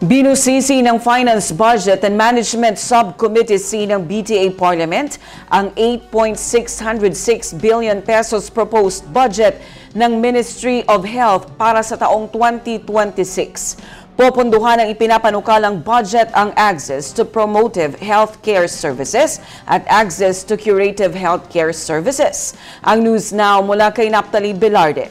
Binusisi ng Finance, Budget and Management Subcommittee C ng BTA Parliament ang 8.606 billion pesos proposed budget ng Ministry of Health para sa taong 2026. Popondohan ng ipinapanukalang budget ang access to promotive healthcare services at access to curative healthcare services. Ang News Now mula kay Naphtali Velarde.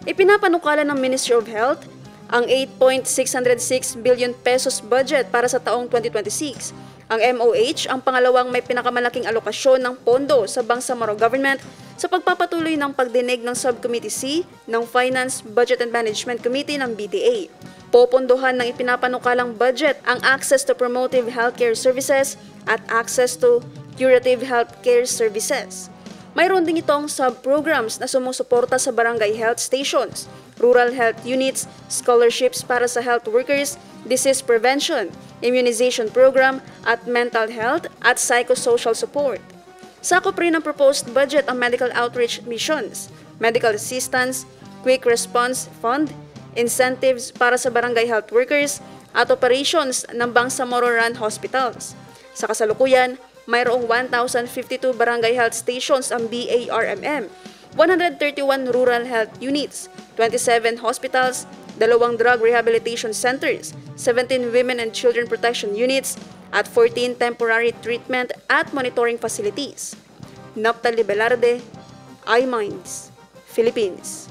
Ipinapanukala ng Ministry of Health ang 8.606 billion pesos budget para sa taong 2026. Ang MOH ang pangalawang may pinakamalaking alokasyon ng pondo sa Bangsamoro Government sa pagpapatuloy ng pagdinig ng Subcommittee C ng Finance, Budget and Management Committee ng BTA. Popondohan ng ipinapanukalang budget ang access to promotive healthcare services at access to curative healthcare services. Mayroon din itong sub-programs na sumusuporta sa barangay health stations, rural health units, scholarships para sa health workers, disease prevention, immunization program, at mental health at psychosocial support. Sakop rin ng proposed budget ang medical outreach missions, medical assistance, quick response fund, incentives para sa barangay health workers, at operations ng Bangsamoro Run Hospitals. Sa kasalukuyan, mayroong 1,052 barangay health stations ang BARMM, 131 rural health units, 27 hospitals, 2 drug rehabilitation centers, 17 women and children protection units, at 14 temporary treatment at monitoring facilities. Naphtali Velarde, iMinds, Philippines.